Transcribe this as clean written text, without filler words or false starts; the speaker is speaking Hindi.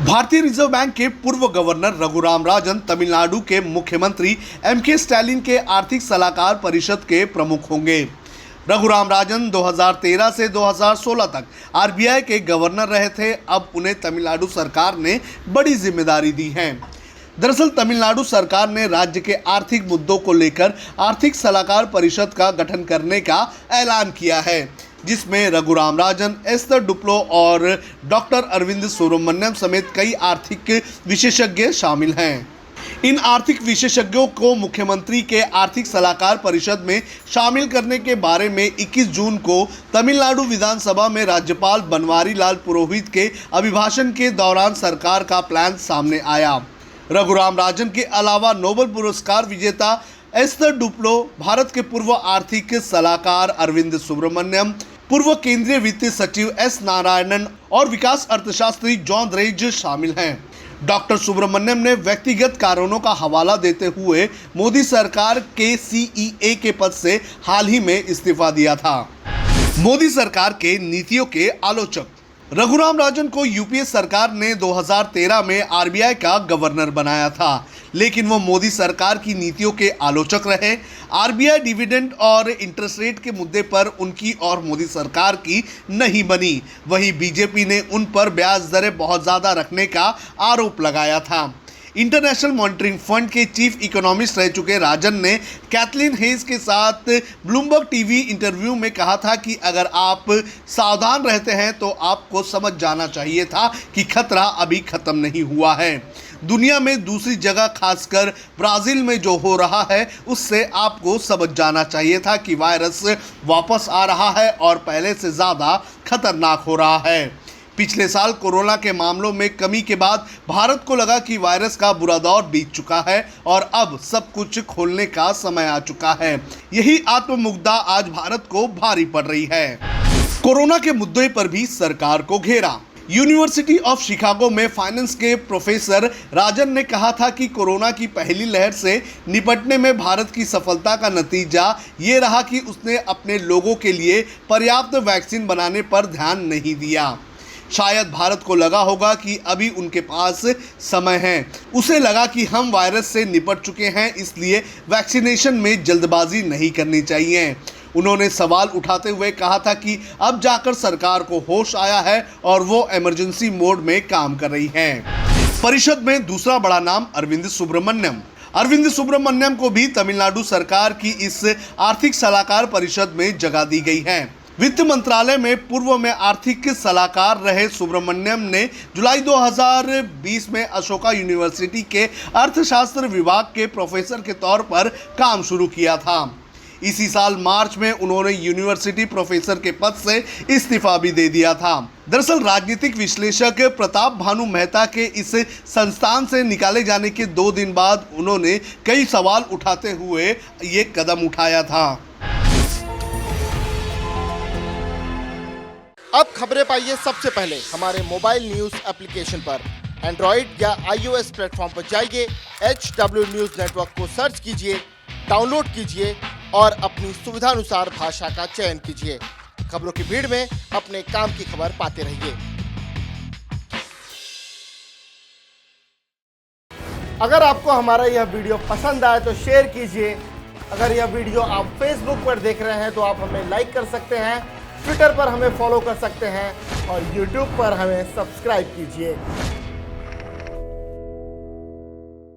भारतीय रिजर्व बैंक के पूर्व गवर्नर रघुराम राजन तमिलनाडु के मुख्यमंत्री एम.के. स्टालिन के आर्थिक सलाहकार परिषद के प्रमुख होंगे। रघुराम राजन 2013 से 2016 तक आरबीआई के गवर्नर रहे थे। अब उन्हें तमिलनाडु सरकार ने बड़ी जिम्मेदारी दी है। दरअसल तमिलनाडु सरकार ने राज्य के आर्थिक मुद्दों को लेकर आर्थिक सलाहकार परिषद का गठन करने का ऐलान किया है, जिसमें रघुराम राजन, एस्थर डुप्लो और डॉक्टर अरविंद सुब्रमण्यम समेत कई आर्थिक विशेषज्ञ शामिल हैं। इन आर्थिक विशेषज्ञों को मुख्यमंत्री के आर्थिक सलाहकार परिषद में शामिल करने के बारे में 21 जून को तमिलनाडु विधानसभा में राज्यपाल बनवारी लाल पुरोहित के अभिभाषण के दौरान सरकार का प्लान सामने आया। रघुराम राजन के अलावा नोबेल पुरस्कार विजेता एस्थर डुप्लो, भारत के पूर्व आर्थिक सलाहकार अरविंद सुब्रमण्यम, पूर्व केंद्रीय वित्त सचिव एस नारायणन और विकास अर्थशास्त्री जॉन द्रेज शामिल हैं। डॉक्टर सुब्रमण्यम ने व्यक्तिगत कारणों का हवाला देते हुए मोदी सरकार के सीईए के पद से हाल ही में इस्तीफा दिया था। मोदी सरकार के नीतियों के आलोचक रघुराम राजन को यूपीए सरकार ने 2013 में आरबीआई का गवर्नर बनाया था, लेकिन वो मोदी सरकार की नीतियों के आलोचक रहे। आरबीआई डिविडेंड और इंटरेस्ट रेट के मुद्दे पर उनकी और मोदी सरकार की नहीं बनी। वहीं बीजेपी ने उन पर ब्याज दरें बहुत ज़्यादा रखने का आरोप लगाया था। इंटरनेशनल मॉनिटरिंग फंड के चीफ इकोनॉमिस्ट रह चुके राजन ने कैथलीन हेज के साथ ब्लूमबर्ग टीवी इंटरव्यू में कहा था कि अगर आप सावधान रहते हैं तो आपको समझ जाना चाहिए था कि खतरा अभी ख़त्म नहीं हुआ है। दुनिया में दूसरी जगह, खासकर ब्राज़ील में जो हो रहा है, उससे आपको समझ जाना चाहिए था कि वायरस वापस आ रहा है और पहले से ज़्यादा खतरनाक हो रहा है। पिछले साल कोरोना के मामलों में कमी के बाद भारत को लगा कि वायरस का बुरा दौर बीत चुका है और अब सब कुछ खोलने का समय आ चुका है। यही आत्ममुग्धा आज भारत को भारी पड़ रही है। कोरोना के मुद्दे पर भी सरकार को घेरा। यूनिवर्सिटी ऑफ शिकागो में फाइनेंस के प्रोफेसर राजन ने कहा था कि कोरोना की पहली लहर से निपटने में भारत की सफलता का नतीजा ये रहा कि उसने अपने लोगों के लिए पर्याप्त वैक्सीन बनाने पर ध्यान नहीं दिया। शायद भारत को लगा होगा कि अभी उनके पास समय है। उसे लगा कि हम वायरस से निपट चुके हैं, इसलिए वैक्सीनेशन में जल्दबाजी नहीं करनी चाहिए। उन्होंने सवाल उठाते हुए कहा था कि अब जाकर सरकार को होश आया है और वो इमरजेंसी मोड में काम कर रही है। परिषद में दूसरा बड़ा नाम अरविंद सुब्रमण्यम। अरविंद सुब्रमण्यम को भी तमिलनाडु सरकार की इस आर्थिक सलाहकार परिषद में जगह दी गई है। वित्त मंत्रालय में पूर्व में आर्थिक सलाहकार रहे सुब्रमण्यम ने जुलाई 2020 में अशोका यूनिवर्सिटी के अर्थशास्त्र विभाग के प्रोफेसर के तौर पर काम शुरू किया था। इसी साल मार्च में उन्होंने यूनिवर्सिटी प्रोफेसर के पद से इस्तीफा भी दे दिया था। दरअसल राजनीतिक विश्लेषक प्रताप भानु मेहता के इस संस्थान से निकाले जाने के 2 दिन बाद उन्होंने कई सवाल उठाते हुए ये कदम उठाया था। अब खबरें पाइए सबसे पहले हमारे मोबाइल न्यूज एप्लीकेशन पर। एंड्रॉइड या iOS प्लेटफॉर्म पर जाइए, HW न्यूज नेटवर्क को सर्च कीजिए, डाउनलोड कीजिए और अपनी सुविधानुसार भाषा का चयन कीजिए। खबरों की भीड़ में अपने काम की खबर पाते रहिए। अगर आपको हमारा यह वीडियो पसंद आए तो शेयर कीजिए। अगर यह वीडियो आप फेसबुक पर देख रहे हैं तो आप हमें लाइक कर सकते हैं, ट्विटर पर हमें फॉलो कर सकते हैं और यूट्यूब पर हमें सब्सक्राइब कीजिए।